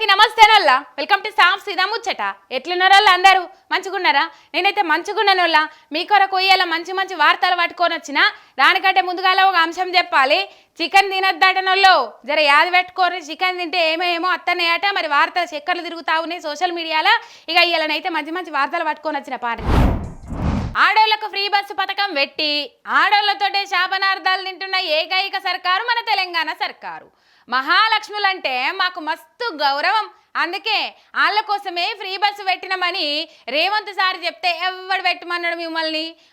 అందరికీ నమస్తేనల్లా welcome to Psalm సీదా ముచ్చట. ఎట్లున్నారల్లా అందరూ మంచిగున్నారా? నేనైతే మంచిగున్నానోల్లా. మీ కొరకు ఇయ్యాల మంచి మంచి వార్తలు పట్టుకొని వచ్చిన. దానికంటే ముందుగాల ఒక అంశం చెప్పాలి. చికెన్ తినొద్దటనోళ్ళు జర యాది పెట్టుకోరు. చికెన్ తింటే ఏమేమో అత్తనేయట. మరి వార్తలు చక్కర్లు తిరుగుతా ఉన్నాయి సోషల్ మీడియాలో. ఇక ఇయ్యాలనైతే మంచి మంచి వార్తలు పట్టుకొని వచ్చిన పాట. ఆడోళ్లకు ఫ్రీ బస్సు పథకం పెట్టి ఆడోళ్లతోటే శాపనార్థాలు తింటున్న ఏకైక సర్కారు మన తెలంగాణ సర్కారు. మహాలక్ష్ములంటే మాకు మస్తు గౌరవం. అందుకే వాళ్ళ కోసమే ఫ్రీ బస్సు పెట్టినామని రేవంత్ సార్ చెప్తే ఎవడు పెట్టమన్నాడు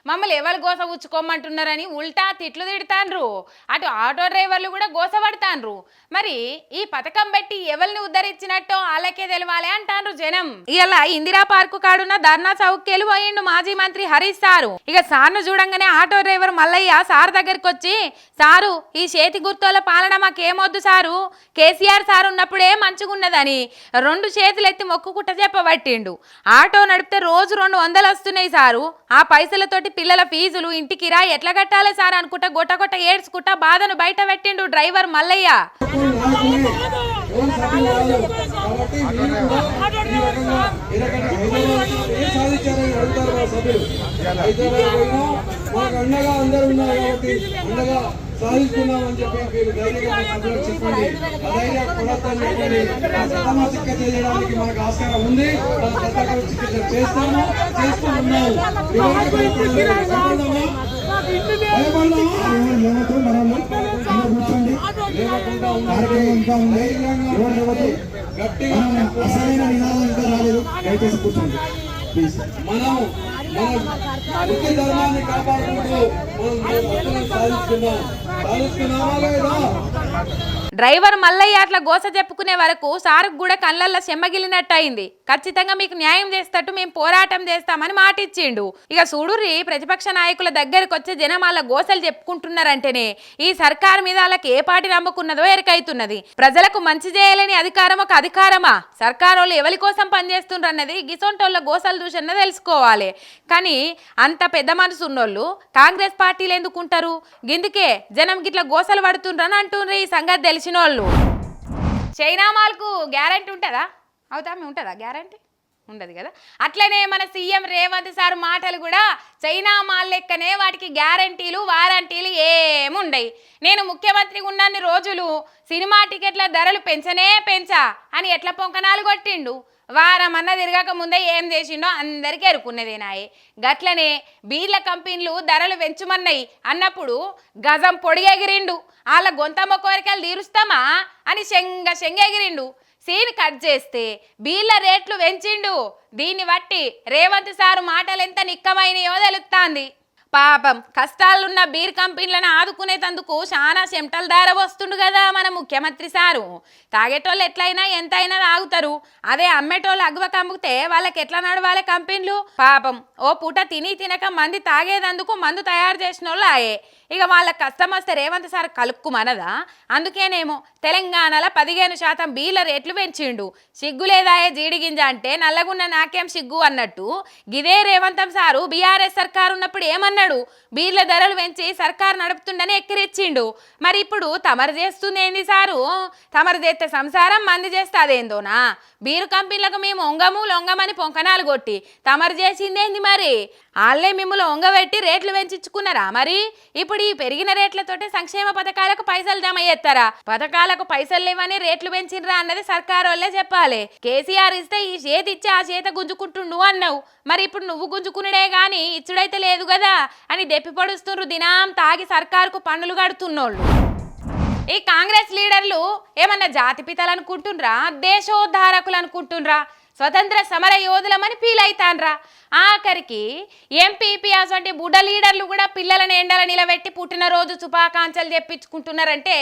మమ్మల్ని ఎవరు గోస ఉచ్చుకోమంటున్నారని ఉల్టా తిట్లు తిడతాన్రు. అటు ఆటో డ్రైవర్లు కూడా గోసపడతాన్రు. మరి ఈ పథకం పెట్టి ఎవరిని ఉద్ధరించినట్టో వాళ్ళకే తెలవాలి అంటాన్రు జనం. ఇలా ఇందిరా పార్కు కాడున్న ధర్నా చౌక్కేలు పోయిండు మాజీ మంత్రి హరీష్ సారు. ఇక సార్ను చూడంగానే ఆటో డ్రైవర్ మల్లయ్య సార్ దగ్గరికి వచ్చి, సారు ఈ చేతి గుర్తుల పాలన మాకేమొద్దు సారు, కేసీఆర్ సార్ ఉన్నప్పుడే మంచిగున్నదని 2 చేతులు ఎత్తి మొక్కుకుట్ట చెప్పబట్టిండు. ఆటో నడిపితే రోజు 200 వస్తున్నాయి సారు. ఆ పైసలతోటి పిల్లల ఫీజులు ఇంటికి రా ఎట్లా కట్టాలి సార్ అనుకుంటా గొట్ట ఏడ్చుకుంటా బాధను బయట పెట్టిండు డ్రైవర్ మల్లయ్య. సాధిస్తున్నామని చెప్పి మీరు ధైర్యంగా చెప్పండి. చికిత్స చేయడానికి మనకు ఆస్కారం ఉంది. చికిత్స చేస్తాము, చేస్తూ ఉన్నాము. అసలైన నినాదం ఇంకా రాలేదు, దయచేసి కూర్చోండి ప్లీజ్. మనం వృత్తి ధర్మాన్ని కాపాడుకుంటూ సాధిస్తున్నామా లేదా? డ్రైవర్ మల్లయ్య అట్లా గోస చెప్పుకునే వరకు సారుకు కూడా కళ్ళల్లో చెమ్మగిలినట్టు అయింది. ఖచ్చితంగా మీకు న్యాయం చేస్తట్టు మేము పోరాటం చేస్తామని మాటిచ్చిండు. ఇక చూడుర్రి, ప్రతిపక్ష నాయకుల దగ్గరకు వచ్చే జనం వాళ్ళ గోసలు చెప్పుకుంటున్నారంటేనే ఈ సర్కారు మీద వాళ్ళకి ఏ పార్టీ నమ్ముకున్నదో ఎరకైతున్నది. ప్రజలకు మంచి చేయలేని అధికారం ఒక అధికారమా? సర్కారు వాళ్ళు ఎవరి కోసం పనిచేస్తుండ్రు అన్నది గిసొంటోళ్ళ గోసలు చూసన్న తెలుసుకోవాలి. కానీ అంత పెద్ద మనసు ఉన్నోళ్ళు కాంగ్రెస్ పార్టీలు ఎందుకుంటారు? గిందుకే జనం గిట్ల గోసలు పడుతుండ్రని అంటుండ్రు. ఈ సంగతి తెలిసి చైనా మాల్కు గ్యారంటీ ఉంటుందా? అవుతామే ఉంటుందా గ్యారంటీ? ఉండదు కదా. అట్లనే మన సీఎం రేవంత్ సార్ మాటలు కూడా చైనా మాల్ లెక్కనే వాటికి గ్యారంటీలు వారంటీలు ఏముండయి. నేను ముఖ్యమంత్రిగా ఉన్నన్ని రోజులు సినిమా టికెట్ల ధరలు పెంచా అని ఎట్లా పొంకనాలు కొట్టిండు. వారం అన్న తిరగక ముందే ఏం చేసిండో అందరికీ ఎరుకున్నదేనాయే. గట్లనే బీర్ల కంపెనీలు ధరలు పెంచుమన్నాయి అన్నప్పుడు గజం పొడిగెగిరిండు. వాళ్ళ గొంతమ్మ కోరికలు తీరుస్తామా అని శంగెగిరిండు. సీన్ కట్ చేస్తే బీర్ల రేట్లు పెంచిండు. దీన్ని బట్టి రేవంత్ సారు మాటలు ఎంత నిక్కమైనయో తెలుస్తాంది. పాపం కష్టాలున్న బీర్ కంపెనీలను ఆదుకునేందుకు చాలా చెమటలు దార వస్తుండు కదా మన ముఖ్యమంత్రి సారు. తాగేటోళ్ళు ఎట్లయినా ఎంతైనా తాగుతారు. అదే అమ్మేటోళ్ళు అగ్వ కమ్ముతే వాళ్ళకి ఎట్లా నడవాలి కంపెనీలు? పాపం ఓ పూట తినక మంది తాగేదందుకు మందు తయారు చేసిన వాళ్ళు ఆయే. ఇక వాళ్ళ కష్టం వస్తే రేవంత్ సార్ కలుక్కుమనదా? అందుకేనేమో తెలంగాణలో 15% బీర్ల రేట్లు పెంచిండు. సిగ్గులేదాయే జీడిగింజ అంటే నల్లగున్న నాకేం సిగ్గు అన్నట్టు గిదే రేవంత్ సారు బీఆర్ఎస్ సర్కారు ఉన్నప్పుడు ఏమన్నాడు? బీర్ల ధరలు పెంచి సర్కారు నడుపుతుండని ఎక్కిరిచ్చిండు. మరి ఇప్పుడు తమరు చేస్తుంది ఏంది సారు? తమరు చేస్తే సంసారం మంది చేస్తే అదేందోనా? బీరు కంపెనీలకు మేము లొంగమని పొంకనాలు కొట్టి తమరు చేసిందేంది? మరి వాళ్ళే మిమ్మల్ని ఒంగబెట్టి రేట్లు పెంచుకున్నారా? మరి ఇప్పుడు ఈ పెరిగిన రేట్లతోటి సంక్షేమ పథకాలకు పైసలు జమ చేస్తారా? పథకాలకు పైసలు లేవని రేట్లు పెంచినరా అన్నది సర్కారు వాళ్ళే చెప్పాలి. కేసీఆర్ ఇస్తే ఈ చేతి ఇచ్చి ఆ చేత గుంజుకుంటుండు అన్నావు. మరి ఇప్పుడు నువ్వు గుంజుకునుడే గాని ఇచ్చుడైతే లేదు కదా అని దెప్పి పొడుస్తుండ్రు దినాం తాగి సర్కారుకు పన్నులు కడుతున్నోళ్ళు. ఈ కాంగ్రెస్ లీడర్లు ఏమన్నా జాతిపితలు అనుకుంటుండ్రా? దేశోద్ధారకులు అనుకుంటుండ్రా? స్వతంత్ర సమర యోధులమని ఫీల్ అవుతాన్రా? ఆఖరికి ఎంపీపీ అసంటి బుడ్డ లీడర్లు కూడా పిల్లలను ఎండల నిలబెట్టి పుట్టినరోజు శుభాకాంక్షలు చెప్పించుకుంటున్నారంటే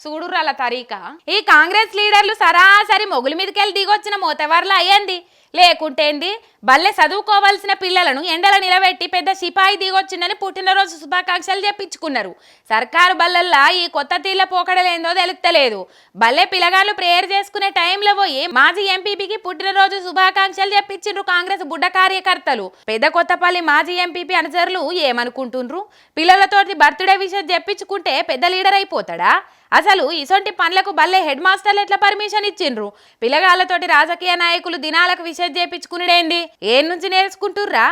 చూడుర్రాల తరీకా. ఈ కాంగ్రెస్ లీడర్లు సరాసరి మొగుల మీదకెళ్ళి దిగొచ్చిన మోతవర్లు అయ్యింది. లేకుంటేంది బల్లె చదువుకోవాల్సిన పిల్లలను ఎండల నిలబెట్టి పెద్ద సిపాయి దిగొచ్చిందని పుట్టినరోజు శుభాకాంక్షలు చెప్పించుకున్నారు. సర్కారు బల్లల్లా ఈ కొత్త తీళ్ళ పోకడలేందో తెలుస్తలేదు. బల్లె పిల్లగాళ్ళు ప్రేయర్ చేసుకునే టైంలో పోయి మాజీ ఎంపీపీకి పుట్టినరోజు శుభాకాంక్షలు చెప్పించిండ్రు కాంగ్రెస్ బుడ్డ కార్యకర్తలు. పెద్ద కొత్తపల్లి మాజీ ఎంపీపీ అనుచరులు ఏమనుకుంటుండ్రు? పిల్లలతోటి బర్త్డే విషయం చెప్పించుకుంటే పెద్ద లీడర్ అయిపోతాడా? అసలు ఇసొంటి పనులకు బల్లే హెడ్ మాస్టర్లు ఎట్లా పర్మిషన్ ఇచ్చిండ్రు? పిల్లగాళ్ళతోటి రాజకీయ నాయకులు దినాలకు విషయం చేపించుకునేడేంది? ఏ నుంచి నేర్చుకుంటుర్రా?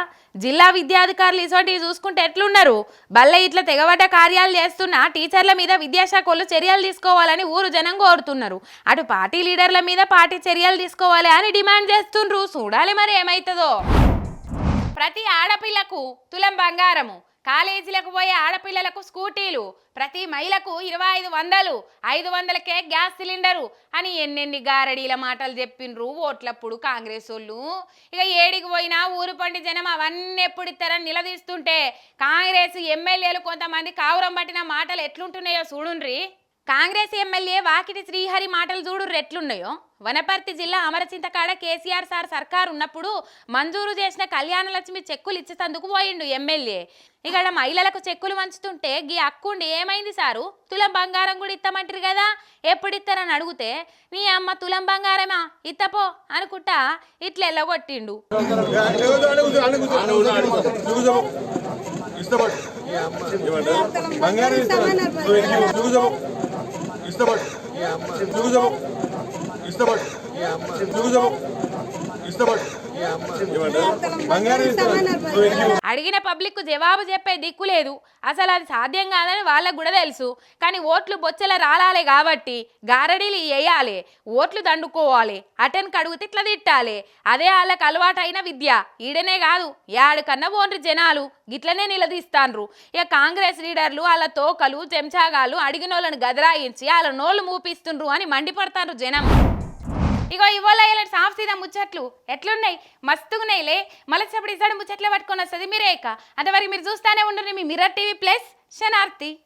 జిల్లా విద్యాధికారులు ఇసొంటివి చూసుకుంటే ఎట్లున్నారు? బల్లె ఇట్లా తెగబడ్డ కార్యాలు చేస్తున్న టీచర్ల మీద విద్యాశాఖ వాళ్ళు చర్యలు తీసుకోవాలని ఊరు జనం కోరుతున్నారు. అటు పార్టీ లీడర్ల మీద పార్టీ చర్యలు తీసుకోవాలి అని డిమాండ్ చేస్తుండ్రు. చూడాలి మరి ఏమైతుందో. ప్రతి ఆడపిల్లకు తులం బంగారము, కాలేజీలకు పోయే ఆడపిల్లలకు స్కూటీలు, ప్రతి మహిళకు 2500, 500కే గ్యాస్ సిలిండరు అని ఎన్నెన్ని గారడీల మాటలు చెప్పిండ్రు ఓట్లప్పుడు కాంగ్రెస్ వాళ్ళు. ఇక ఏడికి పోయినా ఊరు పండి జనం అవన్నీ ఎప్పుడు ఇస్తారని నిలదీస్తుంటే కాంగ్రెస్ ఎమ్మెల్యేలు కొంతమంది కావురం పట్టిన మాటలు ఎట్లుంటున్నాయో చూడుండ్రి. కాంగ్రెస్ ఎమ్మెల్యే వాకిటి శ్రీహరి మాటలు చూడు ఎట్లున్నాయో. వనపర్తి జిల్లా అమరచింతకాడ కేసీఆర్ సార్ సర్కార్ ఉన్నప్పుడు మంజూరు చేసిన కళ్యాణలక్ష్మి చెక్కులు ఇచ్చేందుకు పోయిండు ఎమ్మెల్యే. ఇక్కడ మహిళలకు చెక్కులు వంచుతుంటే గీ అక్కుండి ఏమైంది సారు, తులం బంగారం కూడా ఇస్తామంటారు కదా, ఎప్పుడు ఇస్తారని అడిగితే నీ అమ్మ తులం బంగారమా ఇత్తపో అనుకుంటా ఇట్లా ఎల్లగొట్టిండు. అడిగిన పబ్లిక్ కు జవాబు చెప్పే దిక్కు లేదు. అసలు అది సాధ్యం కాదని వాళ్ళకు కూడా తెలుసు. కానీ ఓట్లు బొచ్చెల రాలాలి కాబట్టి గారడీలు వేయాలి, ఓట్లు దండుకోవాలి, అటెన్కి అడుగుతే ఇట్లా తిట్టాలి. అదే వాళ్ళకి అలవాటైన విద్య. ఈడనే కాదు యాడికన్నా ఓన్రి జనాలు గిట్లనే నిలదీస్తాండ్రు. ఇక కాంగ్రెస్ లీడర్లు వాళ్ళ తోకలు చెంచాగాలు అడిగిన వాళ్ళని గదరాయించి వాళ్ళ నోళ్ళు మూపిస్తుండ్రు అని మండిపడతారు జనం. ఇగో ఇవాళ ఇలా సాఫ్ సీదా ముచ్చట్లు ఎట్లున్నాయి, మస్తుగున్నాయిలే. మళ్ళీ చెప్పడు ఇసాడు ముచ్చట్లే పట్టుకొని వస్తుంది మీరే. అంతవరకు మీరు చూస్తానే ఉండండి మీ మిర్రర్ టీవీ ప్లస్ శనార్థి.